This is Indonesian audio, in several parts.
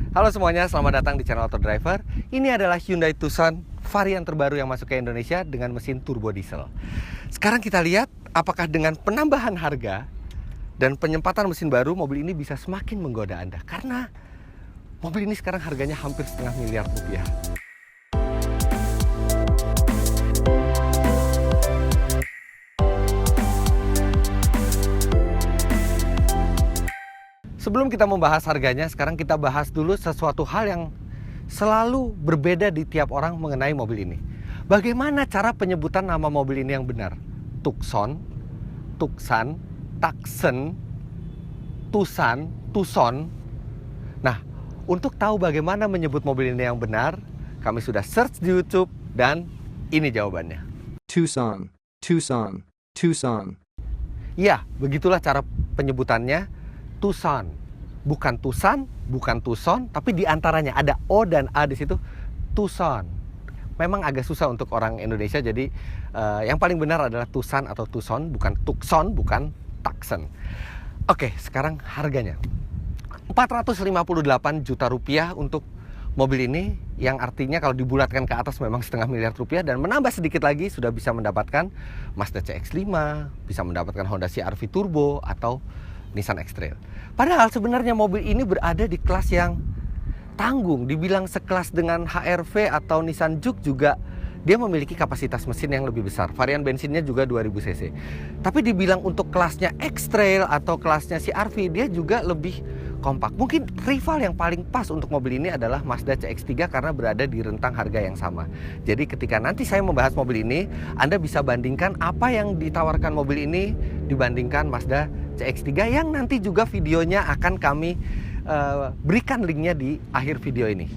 Halo semuanya, selamat datang di channel Auto Driver. Ini adalah Hyundai Tucson varian terbaru yang masuk ke Indonesia dengan mesin turbo diesel. Sekarang kita lihat apakah dengan penambahan harga dan penyempatan mesin baru, mobil ini bisa semakin menggoda Anda. Karena mobil ini sekarang harganya hampir setengah miliar rupiah. Sebelum kita membahas harganya, sekarang kita bahas dulu sesuatu hal yang selalu berbeda di tiap orang mengenai mobil ini. Bagaimana cara penyebutan nama mobil ini yang benar? Tucson, Tucson, Tucson, Tucson, Tucson. Nah, untuk tahu bagaimana menyebut mobil ini yang benar, kami sudah search di YouTube dan ini jawabannya. Tucson, Tucson, Tucson. Ya, begitulah cara penyebutannya. Tucson, bukan Tucson, bukan Tucson, tapi di antaranya ada O dan A di situ. Tucson. Memang agak susah untuk orang Indonesia, jadi yang paling benar adalah Tucson atau Tucson, bukan Tucson, bukan Tucson. Oke, sekarang harganya 458 juta rupiah untuk mobil ini, yang artinya kalau dibulatkan ke atas memang setengah miliar rupiah, dan menambah sedikit lagi sudah bisa mendapatkan Mazda CX-5, bisa mendapatkan Honda CR-V Turbo atau Nissan X-Trail. Padahal sebenarnya mobil ini berada di kelas yang tanggung. Dibilang sekelas dengan HR-V atau Nissan Juke juga dia memiliki kapasitas mesin yang lebih besar. Varian bensinnya juga 2000 cc. Tapi dibilang untuk kelasnya X-Trail atau kelasnya CR-V, dia juga lebih kompak. Mungkin rival yang paling pas untuk mobil ini adalah Mazda CX-3 karena berada di rentang harga yang sama. Jadi ketika nanti saya membahas mobil ini, Anda bisa bandingkan apa yang ditawarkan mobil ini dibandingkan Mazda CX-3 yang nanti juga videonya akan kami berikan linknya di akhir video ini.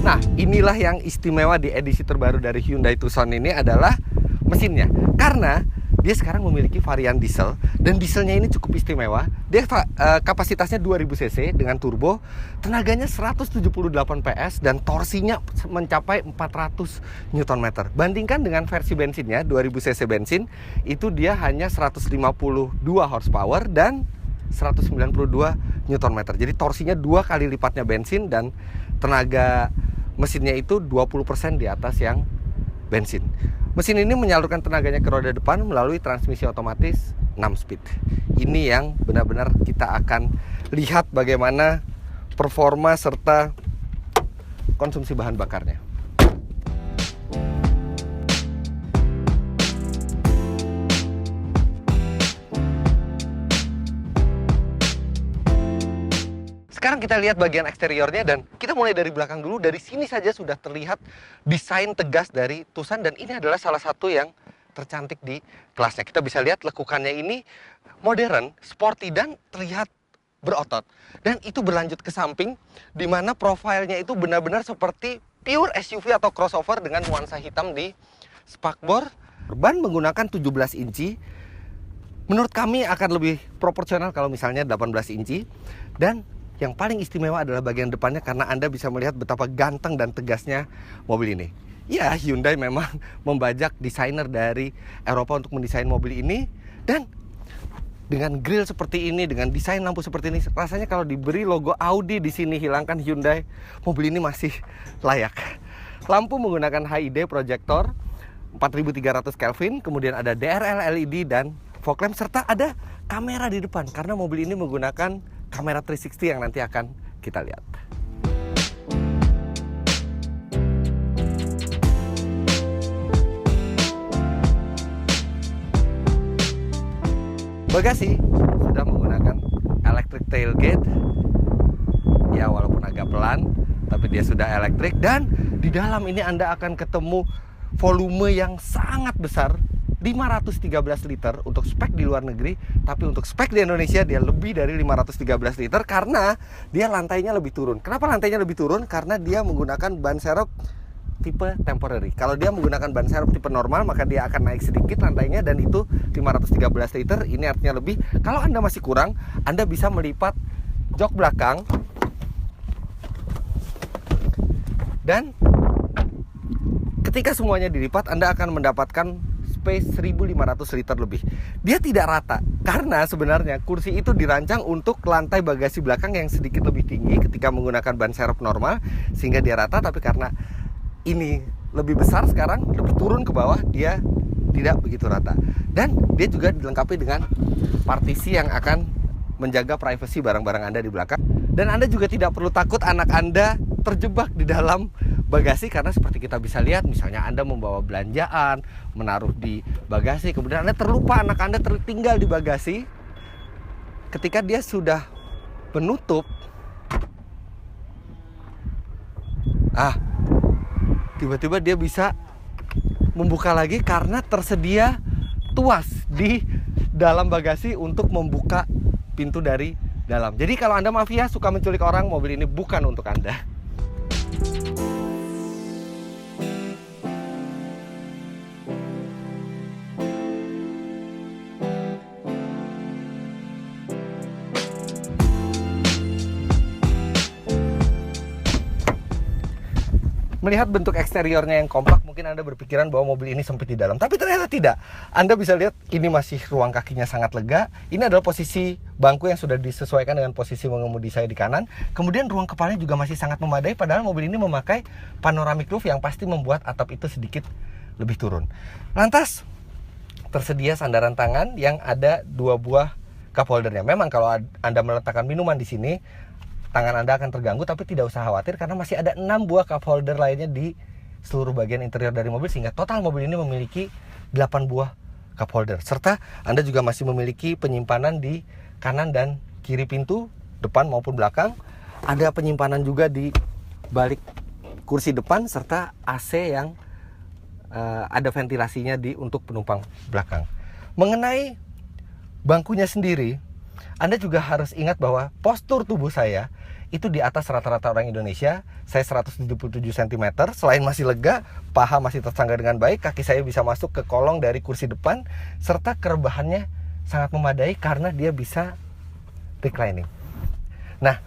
Nah, inilah yang istimewa di edisi terbaru dari Hyundai Tucson ini adalah mesinnya. Karena dia sekarang memiliki varian diesel, dan dieselnya ini cukup istimewa. Dia kapasitasnya 2000 cc dengan turbo, tenaganya 178 PS, dan torsinya mencapai 400 Nm. Bandingkan dengan versi bensinnya, 2000 cc bensin, itu dia hanya 152 horsepower dan 192 Nm. Jadi torsinya 2 kali lipatnya bensin, dan tenaga mesinnya itu 20% di atas yang bensin. Mesin ini menyalurkan tenaganya ke roda depan melalui transmisi otomatis 6 speed. Ini yang benar-benar kita akan lihat bagaimana performa serta konsumsi bahan bakarnya. Sekarang kita lihat bagian eksteriornya, dan kita mulai dari belakang dulu. Dari sini saja sudah terlihat desain tegas dari Tucson, dan ini adalah salah satu yang tercantik di kelasnya. Kita bisa lihat lekukannya ini modern, sporty, dan terlihat berotot. Dan itu berlanjut ke samping, di mana profilnya itu benar-benar seperti pure SUV atau crossover dengan nuansa hitam di spakbor. Ban menggunakan 17 inci. Menurut kami akan lebih proporsional kalau misalnya 18 inci. Dan yang paling istimewa adalah bagian depannya, karena Anda bisa melihat betapa ganteng dan tegasnya mobil ini. Ya, Hyundai memang membajak desainer dari Eropa untuk mendesain mobil ini. Dan dengan grill seperti ini, dengan desain lampu seperti ini, rasanya kalau diberi logo Audi di sini, hilangkan Hyundai, mobil ini masih layak. Lampu menggunakan HID proyektor 4300 Kelvin, kemudian ada DRL LED dan fog lamp, serta ada kamera di depan karena mobil ini menggunakan kamera 360 yang nanti akan kita lihat. Bagasi sudah menggunakan electric tailgate. Ya, walaupun agak pelan, tapi dia sudah elektrik. Dan di dalam ini Anda akan ketemu volume yang sangat besar, 513 liter untuk spek di luar negeri, tapi untuk spek di Indonesia dia lebih dari 513 liter karena dia lantainya lebih turun. Kenapa lantainya lebih turun? Karena dia menggunakan ban serep tipe temporary. Kalau dia menggunakan ban serep tipe normal, maka dia akan naik sedikit lantainya, dan itu 513 liter. Ini artinya lebih. Kalau Anda masih kurang, Anda bisa melipat jok belakang dan Ketika semuanya dilipat, Anda akan mendapatkan space 1500 liter lebih. Dia tidak rata karena sebenarnya kursi itu dirancang untuk lantai bagasi belakang yang sedikit lebih tinggi ketika menggunakan ban serep normal, sehingga dia rata. Tapi karena ini lebih besar sekarang, lebih turun ke bawah, dia tidak begitu rata. Dan dia juga dilengkapi dengan partisi yang akan menjaga privasi barang-barang Anda di belakang. Dan Anda juga tidak perlu takut anak Anda terjebak di dalam bagasi, karena seperti kita bisa lihat, misalnya Anda membawa belanjaan, menaruh di bagasi, kemudian Anda terlupa anak Anda tertinggal di bagasi. Ketika dia sudah menutup, tiba-tiba dia bisa membuka lagi karena tersedia tuas di dalam bagasi untuk membuka pintu dari dalam. Jadi kalau Anda mafia suka menculik orang, mobil ini bukan untuk Anda. Melihat bentuk eksteriornya yang kompak, mungkin Anda berpikiran bahwa mobil ini sempit di dalam. Tapi ternyata tidak. Anda bisa lihat ini masih ruang kakinya sangat lega. Ini adalah posisi bangku yang sudah disesuaikan dengan posisi mengemudi saya di kanan. Kemudian ruang kepalanya juga masih sangat memadai, padahal mobil ini memakai panoramic roof yang pasti membuat atap itu sedikit lebih turun. Lantas, tersedia sandaran tangan yang ada 2 buah cup holdernya. Memang kalau Anda meletakkan minuman di sini, tangan Anda akan terganggu, tapi tidak usah khawatir karena masih ada 6 buah cup holder lainnya di seluruh bagian interior dari mobil, sehingga total mobil ini memiliki 8 buah cup holder. Serta Anda juga masih memiliki penyimpanan di kanan dan kiri pintu, depan maupun belakang. Ada penyimpanan juga di balik kursi depan, serta AC yang ada ventilasinya untuk penumpang belakang. Mengenai bangkunya sendiri, Anda juga harus ingat bahwa postur tubuh saya itu di atas rata-rata orang Indonesia. Saya 177 cm, selain masih lega, paha masih tersangga dengan baik, kaki saya bisa masuk ke kolong dari kursi depan, serta kerebahannya sangat memadai karena dia bisa reclining. Nah,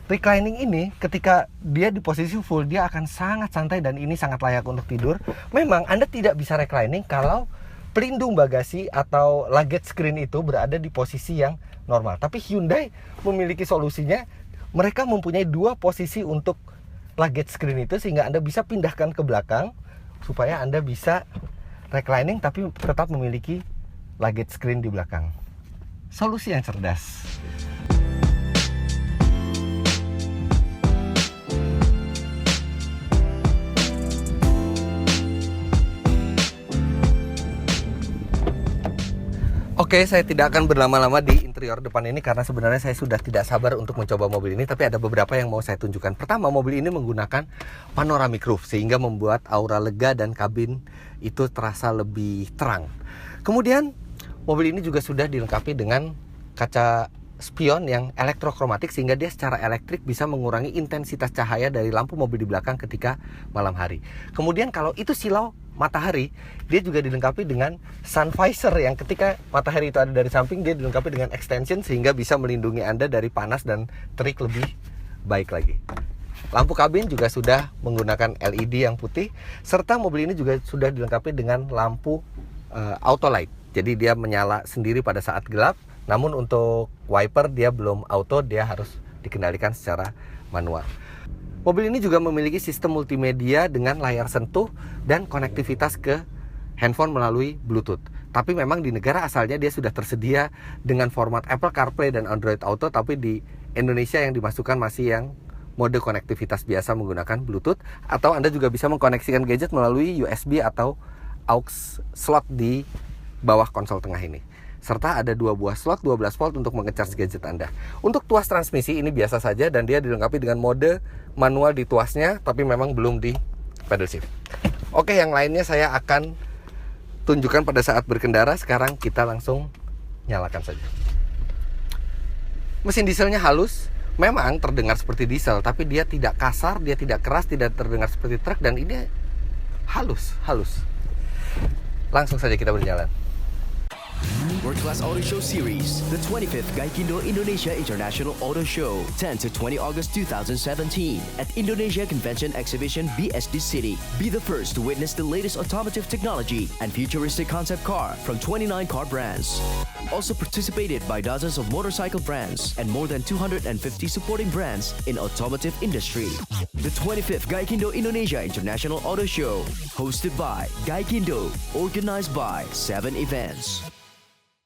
reclining ini ketika dia di posisi full, dia akan sangat santai dan ini sangat layak untuk tidur. Memang Anda tidak bisa reclining kalau pelindung bagasi atau luggage screen itu berada di posisi yang normal. Tapi Hyundai memiliki solusinya. Mereka mempunyai 2 posisi untuk luggage screen itu, sehingga Anda bisa pindahkan ke belakang supaya Anda bisa reclining tapi tetap memiliki luggage screen di belakang. Solusi yang cerdas. Oke, saya tidak akan berlama-lama di interior depan ini karena sebenarnya saya sudah tidak sabar untuk mencoba mobil ini. Tapi ada beberapa yang mau saya tunjukkan. Pertama, mobil ini menggunakan panoramic roof sehingga membuat aura lega dan kabin itu terasa lebih terang. Kemudian, mobil ini juga sudah dilengkapi dengan kaca spion yang elektrokromatik sehingga dia secara elektrik bisa mengurangi intensitas cahaya dari lampu mobil di belakang ketika malam hari. Kemudian kalau itu silau matahari, dia juga dilengkapi dengan sun visor yang ketika matahari itu ada dari samping, dia dilengkapi dengan extension sehingga bisa melindungi Anda dari panas dan terik lebih baik lagi. Lampu kabin juga sudah menggunakan LED yang putih, serta mobil ini juga sudah dilengkapi dengan lampu auto light. Jadi dia menyala sendiri pada saat gelap. Namun untuk wiper dia belum auto, dia harus dikendalikan secara manual. Mobil ini juga memiliki sistem multimedia dengan layar sentuh dan konektivitas ke handphone melalui Bluetooth. Tapi memang di negara asalnya dia sudah tersedia dengan format Apple CarPlay dan Android Auto, tapi di Indonesia yang dimasukkan masih yang mode konektivitas biasa menggunakan Bluetooth. Atau Anda juga bisa mengkoneksikan gadget melalui USB atau aux slot di bawah konsol tengah ini. Serta ada 2 buah slot 12 volt untuk mengecas gadget Anda. Untuk tuas transmisi ini biasa saja dan dia dilengkapi dengan mode manual di tuasnya, tapi memang belum di pedal shift. Oke, yang lainnya saya akan tunjukkan pada saat berkendara. Sekarang kita langsung nyalakan saja. Mesin dieselnya halus, memang terdengar seperti diesel, tapi dia tidak kasar, dia tidak keras, tidak terdengar seperti truk, dan ini halus. Langsung saja kita berjalan. World Class Auto Show Series, the 25th Gaikindo Indonesia International Auto Show, 10 to 20 August 2017 at Indonesia Convention Exhibition BSD City. Be the first to witness the latest automotive technology and futuristic concept car from 29 car brands. Also participated by dozens of motorcycle brands and more than 250 supporting brands in automotive industry. The 25th Gaikindo Indonesia International Auto Show, hosted by Gaikindo, organized by 7 Events.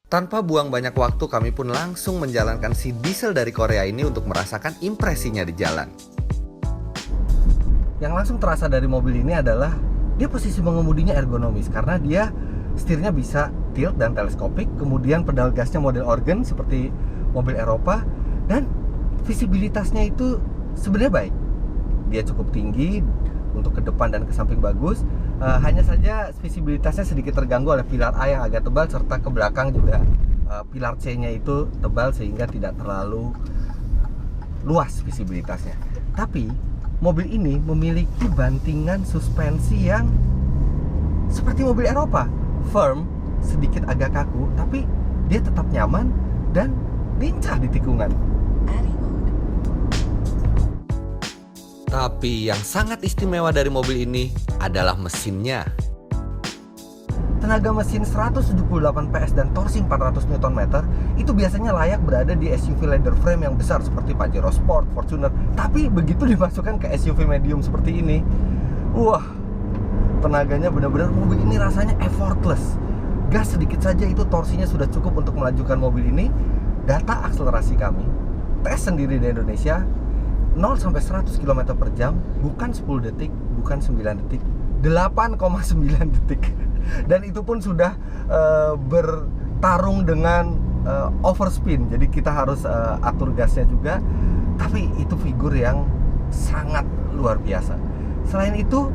Tanpa buang banyak waktu, kami pun langsung menjalankan si diesel dari Korea ini untuk merasakan impresinya di jalan. Yang langsung terasa dari mobil ini adalah dia posisi mengemudinya ergonomis karena dia setirnya bisa tilt dan teleskopik, kemudian pedal gasnya model organ seperti mobil Eropa, dan visibilitasnya itu sebenarnya baik. Dia cukup tinggi untuk ke depan dan ke samping bagus. Hanya saja visibilitasnya sedikit terganggu oleh pilar A yang agak tebal, serta ke belakang juga pilar C-nya itu tebal sehingga tidak terlalu luas visibilitasnya. Tapi mobil ini memiliki bantingan suspensi yang seperti mobil Eropa, firm, sedikit agak kaku, tapi dia tetap nyaman dan lincah di tikungan. Tapi yang sangat istimewa dari mobil ini adalah mesinnya. Tenaga mesin 178 PS dan torsi 400 Nm itu biasanya layak berada di SUV leather frame yang besar seperti Pajero Sport, Fortuner. Tapi begitu dimasukkan ke SUV medium seperti ini, wah, tenaganya benar-benar, mobil ini rasanya effortless. Gas sedikit saja itu torsinya sudah cukup untuk melajukan mobil ini. Data akselerasi kami, tes sendiri di Indonesia, 0 sampai 100 km per jam bukan 10 detik, bukan 9 detik, 8,9 detik. Dan itu pun sudah bertarung dengan overspin. Jadi kita harus atur gasnya juga. Tapi itu figur yang sangat luar biasa. Selain itu,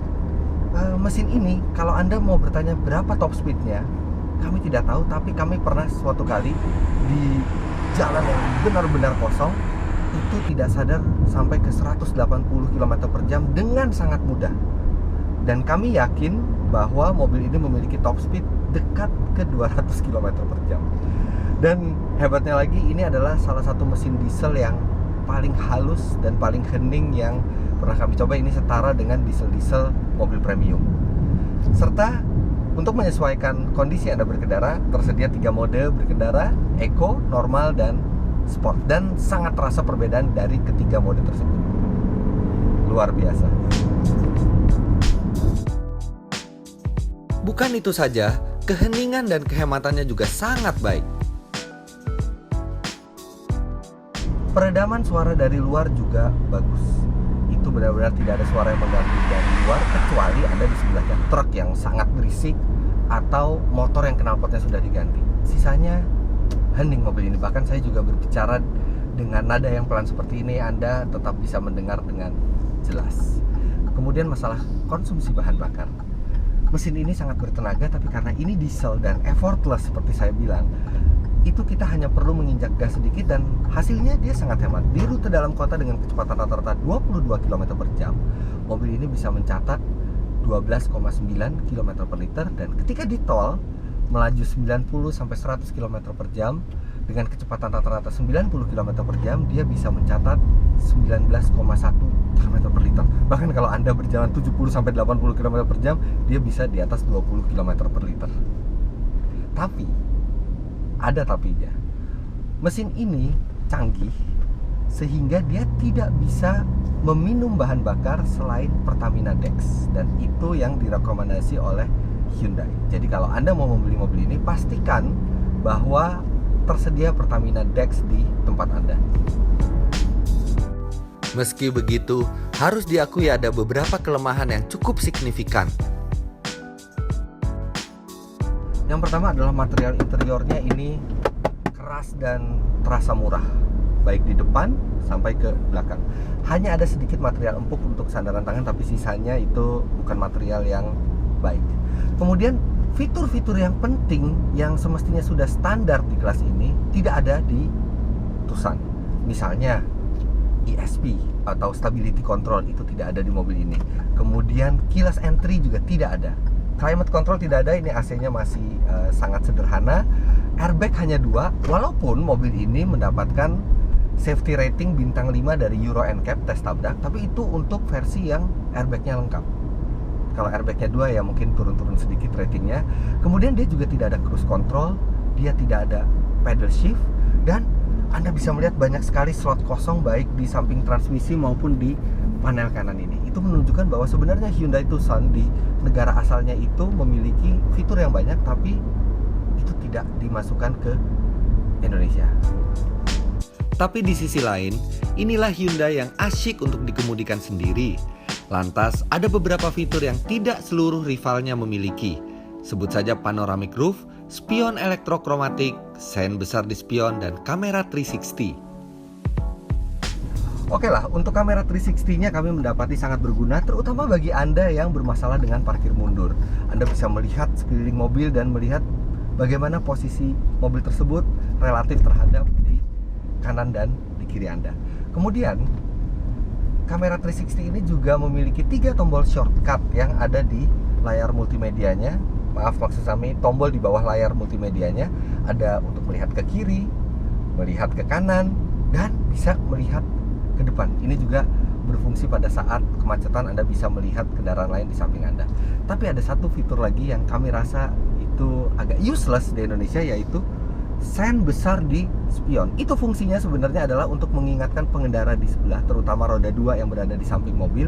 mesin ini kalau Anda mau bertanya berapa top speednya, kami tidak tahu. Tapi kami pernah suatu kali di jalan yang benar-benar kosong, itu tidak sadar sampai ke 180 km per jam dengan sangat mudah. Dan kami yakin bahwa mobil ini memiliki top speed dekat ke 200 km per jam. Dan hebatnya lagi, ini adalah salah satu mesin diesel yang paling halus dan paling hening yang pernah kami coba. Ini setara dengan diesel-diesel mobil premium. Serta untuk menyesuaikan kondisi Anda berkendara, tersedia 3 mode berkendara, Eco, Normal, dan Sport, dan sangat terasa perbedaan dari ketiga mode tersebut. Luar biasa. Bukan itu saja, keheningan dan kehematannya juga sangat baik. Peredaman suara dari luar juga bagus. Itu benar-benar tidak ada suara yang mengganggu dari luar, kecuali Anda di sebelahnya truk yang sangat berisik atau motor yang knalpotnya sudah diganti. Sisanya hening mobil ini. Bahkan saya juga berbicara dengan nada yang pelan seperti ini, Anda tetap bisa mendengar dengan jelas. Kemudian masalah konsumsi bahan bakar, mesin ini sangat bertenaga, tapi karena ini diesel dan effortless seperti saya bilang, itu kita hanya perlu menginjak gas sedikit dan hasilnya dia sangat hemat. Di rute dalam kota dengan kecepatan rata-rata 22 km per jam, mobil ini bisa mencatat 12,9 km per liter, dan ketika di tol melaju 90 sampai 100 km per jam dengan kecepatan rata-rata 90 km per jam, dia bisa mencatat 19,1 km per liter. Bahkan kalau Anda berjalan 70 sampai 80 km per jam, dia bisa di atas 20 km per liter. Tapi ada tapinya. Mesin ini canggih sehingga dia tidak bisa meminum bahan bakar selain Pertamina Dex, dan itu yang direkomendasi oleh Hyundai. Jadi kalau Anda mau membeli mobil ini, pastikan bahwa tersedia Pertamina Dex di tempat Anda. Meski begitu, harus diakui ada beberapa kelemahan yang cukup signifikan. Yang pertama adalah material interiornya ini keras dan terasa murah, baik di depan sampai ke belakang. Hanya ada sedikit material empuk untuk sandaran tangan, tapi sisanya itu bukan material yang baik. Kemudian fitur-fitur yang penting yang semestinya sudah standar di kelas ini tidak ada di Tucson. Misalnya ESP atau Stability Control itu tidak ada di mobil ini. Kemudian keyless entry juga tidak ada. Climate control tidak ada, ini AC-nya masih sangat sederhana. Airbag hanya 2, walaupun mobil ini mendapatkan safety rating bintang 5 dari Euro NCAP tes tabrak, tapi itu untuk versi yang airbagnya lengkap. Kalau airbagnya 2 ya mungkin turun-turun sedikit ratingnya. Kemudian dia juga tidak ada cruise control, dia tidak ada pedal shift, dan Anda bisa melihat banyak sekali slot kosong baik di samping transmisi maupun di panel kanan ini. Itu menunjukkan bahwa sebenarnya Hyundai Tucson di negara asalnya itu memiliki fitur yang banyak, tapi itu tidak dimasukkan ke Indonesia. Tapi di sisi lain, inilah Hyundai yang asyik untuk dikemudikan sendiri. Lantas, ada beberapa fitur yang tidak seluruh rivalnya memiliki. Sebut saja panoramic roof, spion elektrokromatik, sen besar di spion, dan kamera 360. Oke lah, untuk kamera 360-nya kami mendapati sangat berguna, terutama bagi Anda yang bermasalah dengan parkir mundur. Anda bisa melihat sekeliling mobil dan melihat bagaimana posisi mobil tersebut relatif terhadap di kanan dan di kiri Anda. Kemudian, kamera 360 ini juga memiliki 3 tombol shortcut yang ada di layar multimedianya. Maaf, maksud kami tombol di bawah layar multimedianya. Ada untuk melihat ke kiri, melihat ke kanan, dan bisa melihat ke depan. Ini juga berfungsi pada saat kemacetan, Anda bisa melihat kendaraan lain di samping Anda. Tapi ada satu fitur lagi yang kami rasa itu agak useless di Indonesia, yaitu sen besar di spion. Itu fungsinya sebenarnya adalah untuk mengingatkan pengendara di sebelah, terutama roda 2 yang berada di samping mobil,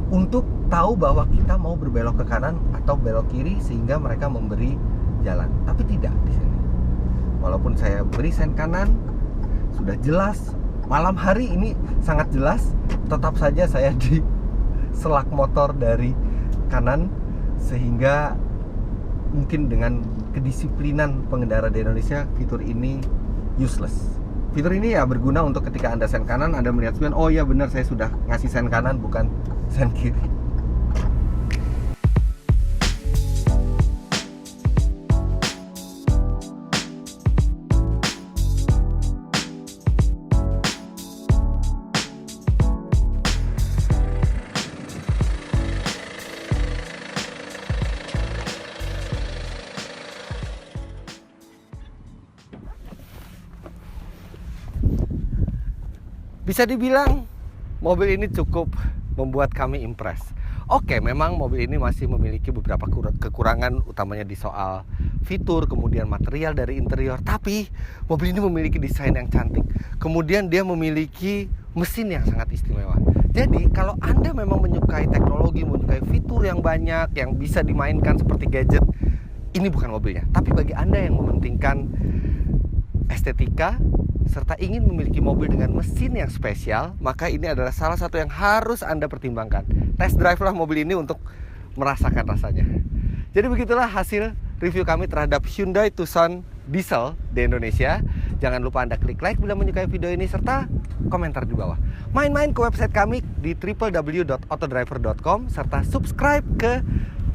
untuk tahu bahwa kita mau berbelok ke kanan atau belok kiri sehingga mereka memberi jalan. Tapi tidak di sini. Walaupun saya beri sen kanan, sudah jelas. Malam hari ini sangat jelas, tetap saja saya di selak motor dari kanan, sehingga mungkin dengan kedisiplinan pengendara di Indonesia fitur ini useless. Fitur ini ya berguna untuk ketika Anda sen kanan, Anda melihat spion, oh ya benar saya sudah ngasih sen kanan bukan sen kiri. Bisa dibilang mobil ini cukup membuat kami impress. Oke, memang mobil ini masih memiliki beberapa kekurangan, utamanya di soal fitur, kemudian material dari interior. Tapi mobil ini memiliki desain yang cantik. Kemudian dia memiliki mesin yang sangat istimewa. Jadi kalau Anda memang menyukai teknologi, menyukai fitur yang banyak, yang bisa dimainkan seperti gadget, ini bukan mobilnya. Tapi bagi Anda yang mementingkan estetika serta ingin memiliki mobil dengan mesin yang spesial, maka ini adalah salah satu yang harus Anda pertimbangkan. Test drive lah mobil ini untuk merasakan rasanya. Jadi begitulah hasil review kami terhadap Hyundai Tucson Diesel di Indonesia. Jangan lupa Anda klik like bila menyukai video ini, serta komentar di bawah. Main-main ke website kami di www.autodriver.com, serta subscribe ke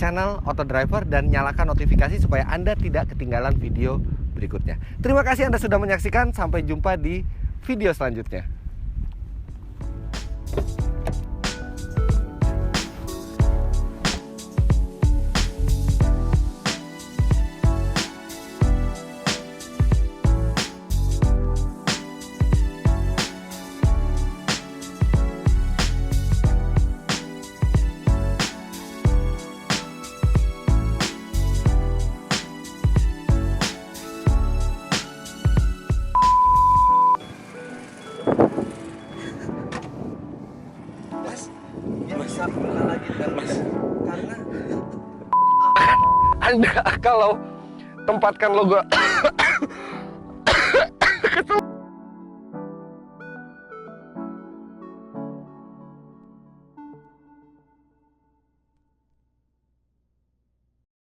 channel Autodriver dan nyalakan notifikasi supaya Anda tidak ketinggalan video berikutnya. Terima kasih Anda sudah menyaksikan. Sampai jumpa di video selanjutnya. Anda kalau tempatkan logo